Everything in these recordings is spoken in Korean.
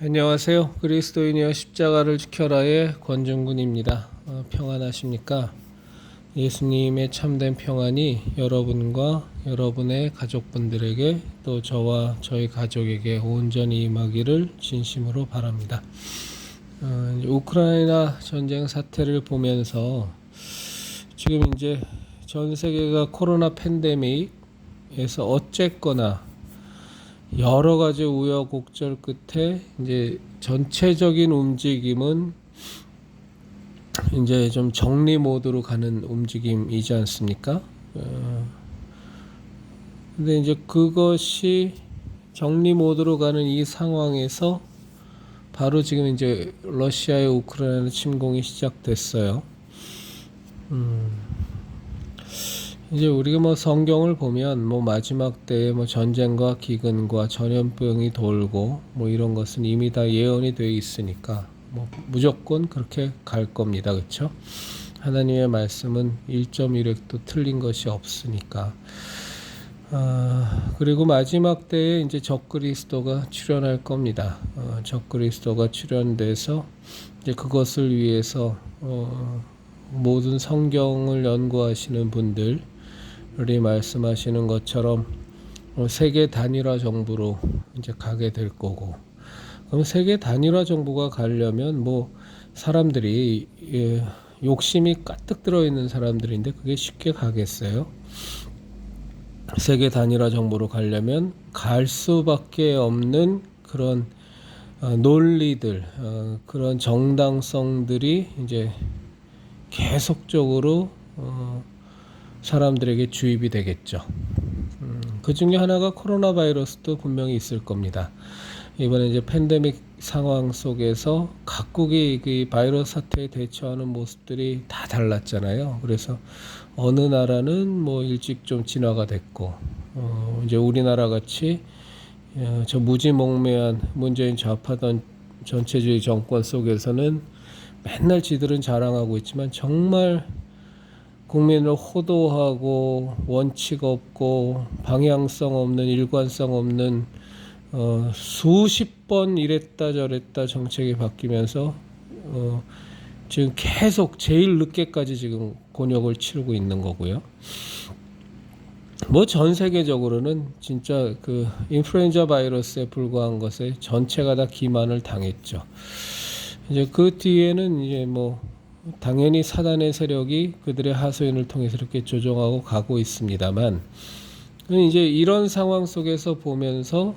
안녕하세요. 그리스도인이여 십자가를 지켜라의 권중근입니다. 평안하십니까? 예수님의 참된 평안이 여러분과 여러분의 가족분들에게 또 저와 저희 가족에게 온전히 임하기를 진심으로 바랍니다. 우크라이나 전쟁 사태를 보면서 지금 이제 전 세계가 코로나 팬데믹에서 어쨌거나 여러 가지 우여곡절 끝에 이제 전체적인 움직임은 이제 좀 정리 모드로 가는 움직임이지 않습니까? 근데 이제 그것이 정리 모드로 가는 이 상황에서 바로 지금 이제 러시아의 우크라이나 침공이 시작됐어요. 이제 우리가 뭐 성경을 보면 뭐 마지막 때에 뭐 전쟁과 기근과 전염병이 돌고 뭐 이런 것은 이미 다 예언이 되어 있으니까 뭐 무조건 그렇게 갈 겁니다. 그렇죠? 하나님의 말씀은 1.1획도 틀린 것이 없으니까. 그리고 마지막 때에 이제 적그리스도가 출현할 겁니다. 적그리스도가 출현돼서 이제 그것을 위해서 모든 성경을 연구하시는 분들이 말씀하시는 것처럼 세계 단일화 정부로 이제 가게 될 거고, 그럼 세계 단일화 정부가 가려면 뭐 사람들이 욕심이 가득 들어있는 사람들인데 그게 쉽게 가겠어요? 세계 단일화 정부로 가려면 갈 수밖에 없는 그런 논리들, 그런 정당성들이 이제 계속적으로 사람들에게 주입이 되겠죠. 그 중에 하나가 코로나 바이러스도 분명히 있을 겁니다. 이번에 이제 팬데믹 상황 속에서 각국이 그 바이러스 사태에 대처하는 모습들이 다 달랐잖아요. 그래서 어느 나라는 뭐 일찍 좀 진화가 됐고, 이제 우리나라 같이 저 무지몽매한 문재인 좌파던 전체주의 정권 속에서는 맨날 지들은 자랑하고 있지만 정말 국민을 호도하고 원칙 없고 방향성 없는 일관성 없는 수십 번 이랬다 저랬다 정책이 바뀌면서 지금 계속 제일 늦게까지 지금 곤욕을 치르고 있는 거고요. 뭐 전 세계적으로는 진짜 그 인플루엔자 바이러스에 불과한 것에 전체가 다 기만을 당했죠. 이제 그 뒤에는 이제 뭐 당연히 사단의 세력이 그들의 하소연을 통해서 이렇게 조종하고 가고 있습니다만, 이제 이런 상황 속에서 보면서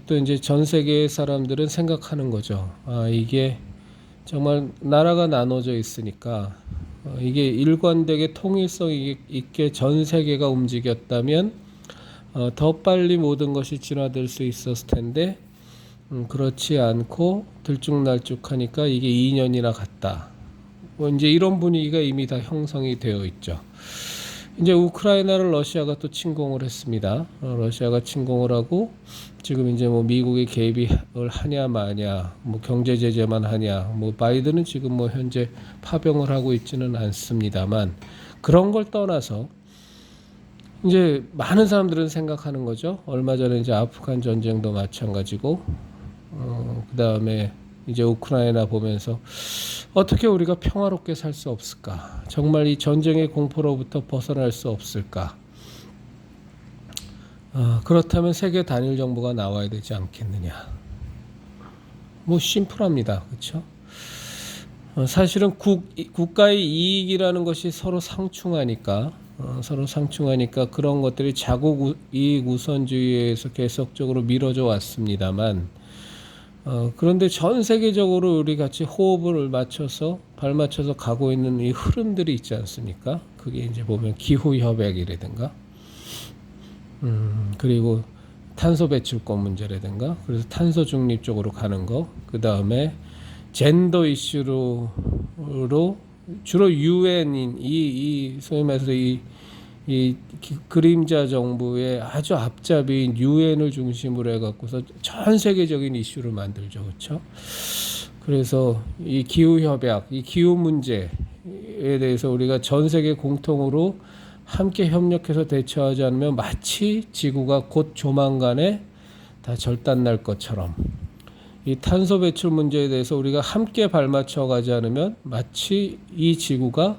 또 이제 전 세계의 사람들은 생각하는 거죠. 이게 정말 나라가 나눠져 있으니까 이게 일관되게 통일성 있게 전 세계가 움직였다면 더 빨리 모든 것이 진화될 수 있었을 텐데, 그렇지 않고 들쭉날쭉하니까 이게 2년이나 갔다. 뭐 이제 이런 분위기가 이미 다 형성이 되어 있죠. 이제 우크라이나를 러시아가 또 침공을 했습니다. 러시아가 침공을 하고 지금 이제 뭐 미국이 개입을 하냐 마냐, 뭐 경제 제재만 하냐, 뭐 바이든은 지금 뭐 현재 파병을 하고 있지는 않습니다만, 그런 걸 떠나서 이제 많은 사람들은 생각하는 거죠. 얼마 전에 이제 아프간 전쟁도 마찬가지고, 그 다음에 이제 우크라이나 보면서 어떻게 우리가 평화롭게 살 수 없을까? 정말 이 전쟁의 공포로부터 벗어날 수 없을까? 그렇다면 세계 단일 정부가 나와야 되지 않겠느냐? 뭐 심플합니다, 그렇죠? 사실은 국가의 이익이라는 것이 서로 상충하니까 그런 것들이 자국 이익 우선주의에서 계속적으로 미뤄져 왔습니다만, 그런데 전 세계적으로 우리 같이 호흡을 맞춰서 발 맞춰서 가고 있는 이 흐름들이 있지 않습니까? 그게 이제 보면 기후 협약이라든가, 그리고 탄소 배출권 문제라든가, 그래서 탄소 중립 쪽으로 가는 거, 그 다음에 젠더 이슈로 주로 유엔인 이 소위 말해서 이 그림자 정부의 아주 앞잡이인 유엔을 중심으로 해갖고서 전 세계적인 이슈를 만들죠, 그렇죠? 그래서 이 기후 협약, 이 기후 문제에 대해서 우리가 전 세계 공통으로 함께 협력해서 대처하지 않으면 마치 지구가 곧 조만간에 다 절단날 것처럼 이 탄소 배출 문제에 대해서 우리가 함께 발맞춰 가지 않으면 마치 이 지구가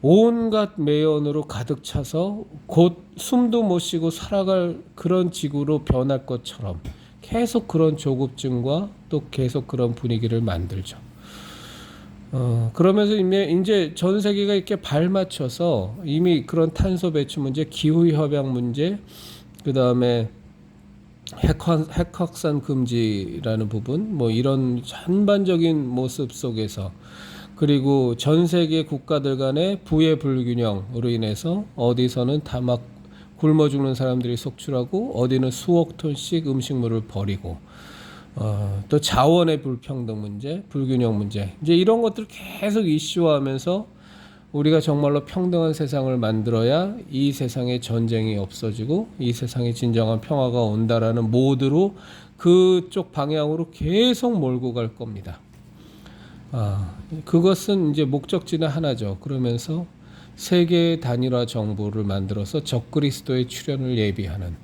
온갖 매연으로 가득 차서 곧 숨도 못 쉬고 살아갈 그런 지구로 변할 것처럼 계속 그런 조급증과 또 계속 그런 분위기를 만들죠. 그러면서 이제 전 세계가 이렇게 발맞춰서 이미 그런 탄소 배출 문제, 기후 협약 문제, 그 다음에 핵 확산 금지라는 부분, 뭐 이런 전반적인 모습 속에서, 그리고 전 세계 국가들 간의 부의 불균형으로 인해서 어디서는 다 막 굶어 죽는 사람들이 속출하고 어디는 수억 톤씩 음식물을 버리고, 또 자원의 불평등 문제, 불균형 문제, 이제 이런 것들 계속 이슈화하면서 우리가 정말로 평등한 세상을 만들어야 이 세상에 전쟁이 없어지고 이 세상에 진정한 평화가 온다라는 모드로 그쪽 방향으로 계속 몰고 갈 겁니다. 그것은 이제 목적지는 하나죠. 그러면서 세계 단일화 정부를 만들어서 적그리스도의 출현을 예비하는.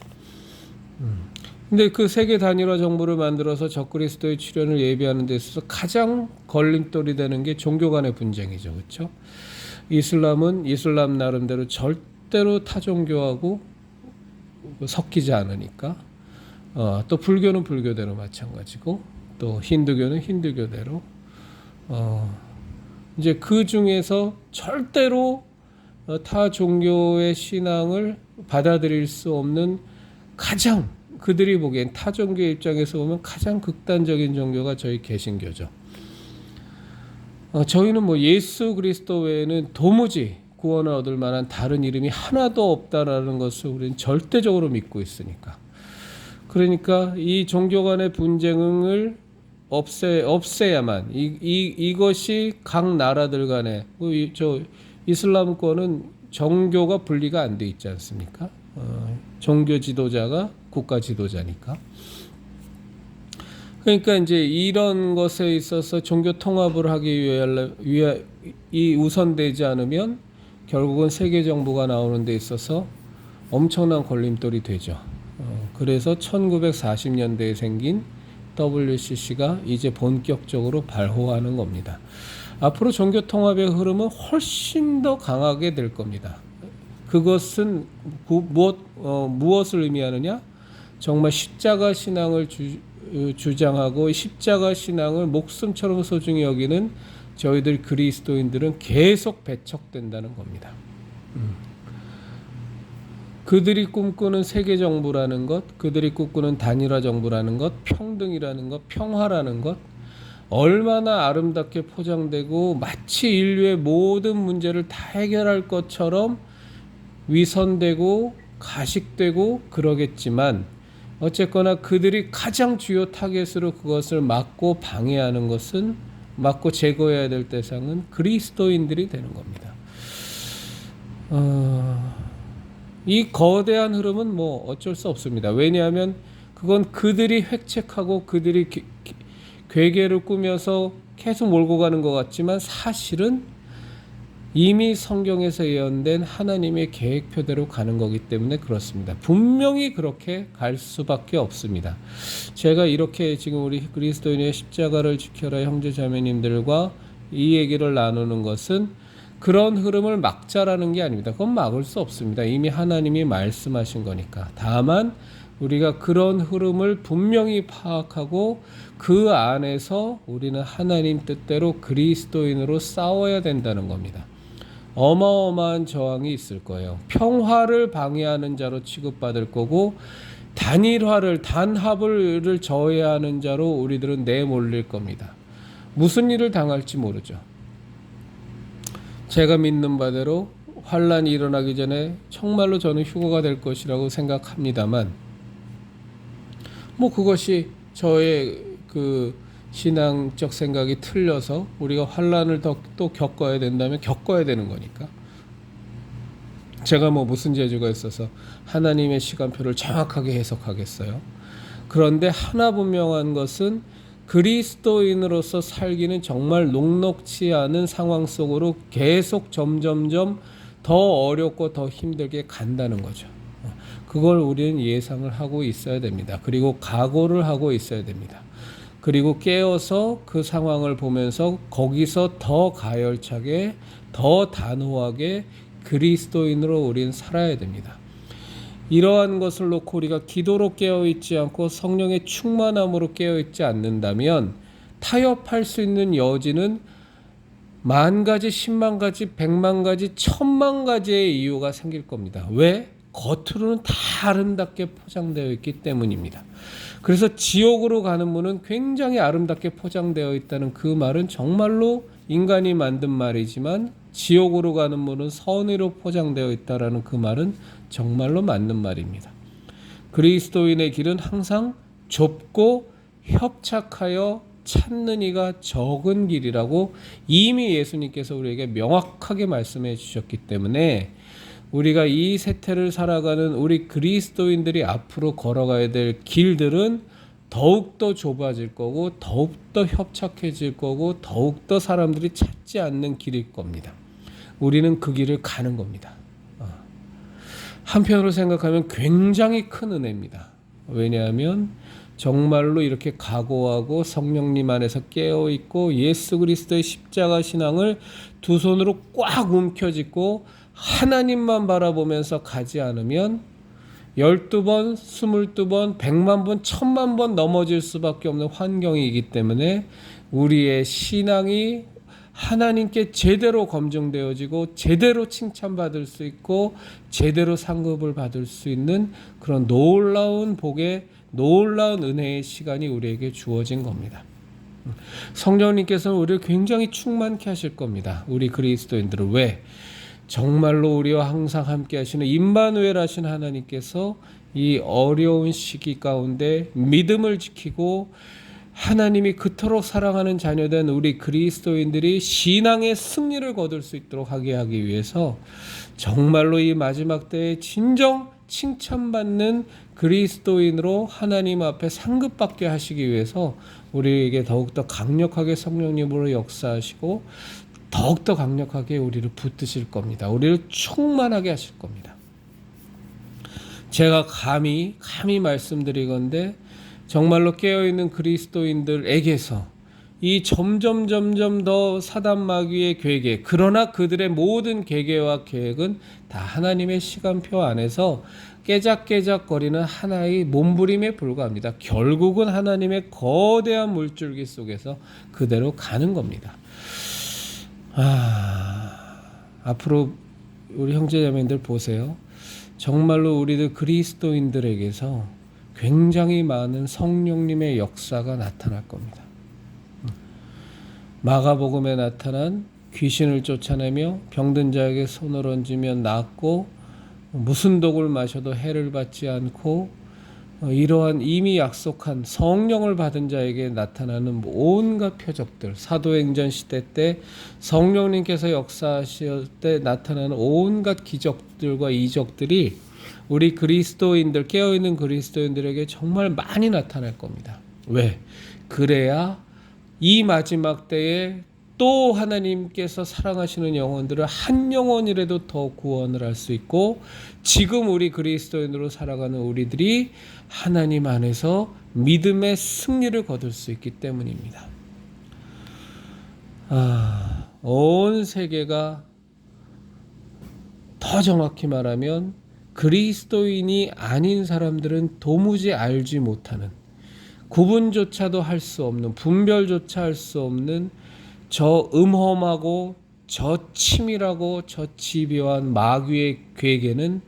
근데 그 세계 단일화 정부를 만들어서 적그리스도의 출현을 예비하는 데 있어서 가장 걸림돌이 되는 게 종교 간의 분쟁이죠. 그렇죠? 이슬람은 이슬람 나름대로 절대로 타 종교하고 섞이지 않으니까, 또 불교는 불교대로 마찬가지고, 또 힌두교는 힌두교대로, 이제 그 중에서 절대로 타 종교의 신앙을 받아들일 수 없는 가장, 그들이 보기엔 타 종교의 입장에서 보면 가장 극단적인 종교가 저희 개신교죠. 저희는 뭐 예수 그리스도 외에는 도무지 구원을 얻을 만한 다른 이름이 하나도 없다라는 것을 우리는 절대적으로 믿고 있으니까. 그러니까 이 종교 간의 분쟁을 없애야만, 이것이 각 나라들 간에, 저 이슬람권은 종교가 분리가 안 돼 있지 않습니까? 종교 지도자가 국가 지도자니까. 그러니까 이제 이런 것에 있어서 종교 통합을 하기 위해 이 우선되지 않으면 결국은 세계 정부가 나오는 데 있어서 엄청난 걸림돌이 되죠. 그래서 1940년대에 생긴 WCC가 이제 본격적으로 발호하는 겁니다. 앞으로 종교 통합의 흐름은 훨씬 더 강하게 될 겁니다. 그것은 무엇을 의미하느냐? 정말 십자가 신앙을 주장하고 십자가 신앙을 목숨처럼 소중히 여기는 저희들 그리스도인들은 계속 배척된다는 겁니다. 그들이 꿈꾸는 세계 정부라는 것, 그들이 꿈꾸는 단일화 정부라는 것, 평등이라는 것, 평화라는 것, 얼마나 아름답게 포장되고 마치 인류의 모든 문제를 다 해결할 것처럼 위선되고 가식되고 그러겠지만, 어쨌거나 그들이 가장 주요 타겟으로 그것을 막고 방해하는 것은, 막고 제거해야 될 대상은 그리스도인들이 되는 겁니다. 이 거대한 흐름은 뭐 어쩔 수 없습니다. 왜냐하면 그건 그들이 획책하고 그들이 괴계를 꾸며서 계속 몰고 가는 것 같지만, 사실은 이미 성경에서 예언된 하나님의 계획표대로 가는 거기 때문에 그렇습니다. 분명히 그렇게 갈 수밖에 없습니다. 제가 이렇게 지금 우리 그리스도인의 십자가를 지켜라 형제 자매님들과 이 얘기를 나누는 것은 그런 흐름을 막자라는 게 아닙니다. 그건 막을 수 없습니다. 이미 하나님이 말씀하신 거니까. 다만 우리가 그런 흐름을 분명히 파악하고 그 안에서 우리는 하나님 뜻대로 그리스도인으로 싸워야 된다는 겁니다. 어마어마한 저항이 있을 거예요. 평화를 방해하는 자로 취급받을 거고, 단일화를, 단합을 저해하는 자로 우리들은 내몰릴 겁니다. 무슨 일을 당할지 모르죠. 제가 믿는 바대로 환란이 일어나기 전에 정말로 저는 휴거가 될 것이라고 생각합니다만, 뭐 그것이 저의 그 신앙적 생각이 틀려서 우리가 환란을 또 겪어야 된다면 겪어야 되는 거니까. 제가 뭐 무슨 재주가 있어서 하나님의 시간표를 정확하게 해석하겠어요? 그런데 하나 분명한 것은 그리스도인으로서 살기는 정말 녹록치 않은 상황 속으로 계속 점점점 더 어렵고 더 힘들게 간다는 거죠. 그걸 우리는 예상을 하고 있어야 됩니다. 그리고 각오를 하고 있어야 됩니다. 그리고 깨어서 그 상황을 보면서 거기서 더 가열차게, 더 단호하게 그리스도인으로 우리는 살아야 됩니다. 이러한 것을 놓고 우리가 기도로 깨어있지 않고 성령의 충만함으로 깨어있지 않는다면 타협할 수 있는 여지는 만 가지, 10만 가지, 100만 가지, 1000만 가지의 이유가 생길 겁니다. 왜? 겉으로는 다 아름답게 포장되어 있기 때문입니다. 그래서 지옥으로 가는 문은 굉장히 아름답게 포장되어 있다는 그 말은 정말로 인간이 만든 말이지만, 지옥으로 가는 문은 선의로 포장되어 있다라는 그 말은 정말로 맞는 말입니다. 그리스도인의 길은 항상 좁고 협착하여 찾는 이가 적은 길이라고 이미 예수님께서 우리에게 명확하게 말씀해 주셨기 때문에, 우리가 이 세태를 살아가는 우리 그리스도인들이 앞으로 걸어가야 될 길들은 더욱더 좁아질 거고, 더욱더 협착해질 거고, 더욱더 사람들이 찾지 않는 길일 겁니다. 우리는 그 길을 가는 겁니다. 한편으로 생각하면 굉장히 큰 은혜입니다. 왜냐하면 정말로 이렇게 각오하고 성령님 안에서 깨어있고 예수 그리스도의 십자가 신앙을 두 손으로 꽉 움켜쥐고 하나님만 바라보면서 가지 않으면 12번, 22번, 100만 번, 1000만 번 넘어질 수밖에 없는 환경이기 때문에 우리의 신앙이 하나님께 제대로 검증되어지고 제대로 칭찬받을 수 있고 제대로 상급을 받을 수 있는 그런 놀라운 복의, 놀라운 은혜의 시간이 우리에게 주어진 겁니다. 성령님께서는 우리를 굉장히 충만케 하실 겁니다. 우리 그리스도인들을. 왜? 정말로 우리와 항상 함께 하시는 임마누엘 하신 하나님께서 이 어려운 시기 가운데 믿음을 지키고 하나님이 그토록 사랑하는 자녀된 우리 그리스도인들이 신앙의 승리를 거둘 수 있도록 하기 위해서 정말로 이 마지막 때에 진정 칭찬받는 그리스도인으로 하나님 앞에 상급받게 하시기 위해서 우리에게 더욱더 강력하게 성령님으로 역사하시고 더욱더 강력하게 우리를 붙드실 겁니다. 우리를 충만하게 하실 겁니다. 제가 감히 말씀드리건대 정말로 깨어있는 그리스도인들에게서 이 점점 더 사단 마귀의 계획, 그러나 그들의 모든 계획과 계획은 다 하나님의 시간표 안에서 깨작깨작거리는 하나의 몸부림에 불과합니다. 결국은 하나님의 거대한 물줄기 속에서 그대로 가는 겁니다. 앞으로 우리 형제자매들 보세요. 정말로 우리들 그리스도인들에게서 굉장히 많은 성령님의 역사가 나타날 겁니다. 마가복음에 나타난 귀신을 쫓아내며 병든 자에게 손을 얹으면 낫고 무슨 독을 마셔도 해를 받지 않고 이러한 이미 약속한 성령을 받은 자에게 나타나는 온갖 표적들, 사도행전 시대 때 성령님께서 역사하실 때 나타나는 온갖 기적들과 이적들이 우리 그리스도인들, 깨어있는 그리스도인들에게 정말 많이 나타날 겁니다. 왜? 그래야 이 마지막 때에 또 하나님께서 사랑하시는 영혼들을 한 영혼이라도 더 구원을 할 수 있고, 지금 우리 그리스도인으로 살아가는 우리들이 하나님 안에서 믿음의 승리를 거둘 수 있기 때문입니다. 온 세계가 더 정확히 말하면 그리스도인이 아닌 사람들은 도무지 알지 못하는, 구분조차도 할 수 없는, 분별조차 할 수 없는 저 음험하고 저 치밀하고 저 집요한 마귀의 괴계는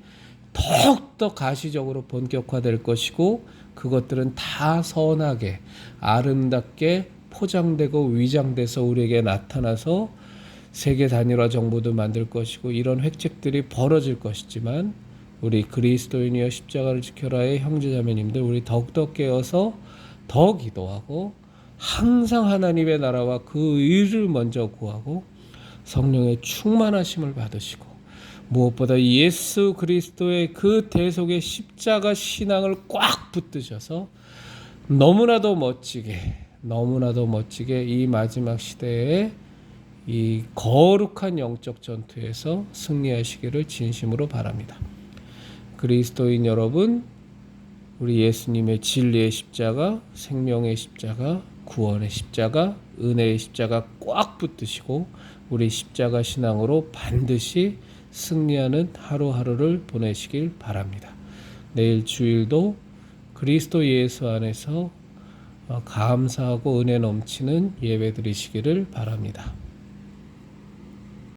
더욱더 가시적으로 본격화될 것이고, 그것들은 다 선하게 아름답게 포장되고 위장돼서 우리에게 나타나서 세계 단일화 정부도 만들 것이고, 이런 획책들이 벌어질 것이지만 우리 그리스도인이여 십자가를 지켜라의 형제자매님들, 우리 더욱더 깨어서 더 기도하고 항상 하나님의 나라와 그 의를 먼저 구하고 성령의 충만하심을 받으시고, 무엇보다 예수 그리스도의 그 대속의 십자가 신앙을 꽉 붙드셔서 너무나도 멋지게 이 마지막 시대에 이 거룩한 영적 전투에서 승리하시기를 진심으로 바랍니다. 그리스도인 여러분, 우리 예수님의 진리의 십자가, 생명의 십자가, 구원의 십자가, 은혜의 십자가 꽉 붙드시고 우리 십자가 신앙으로 반드시 승리하는 하루하루를 보내시길 바랍니다. 내일 주일도 그리스도 예수 안에서 감사하고 은혜 넘치는 예배 드리시기를 바랍니다.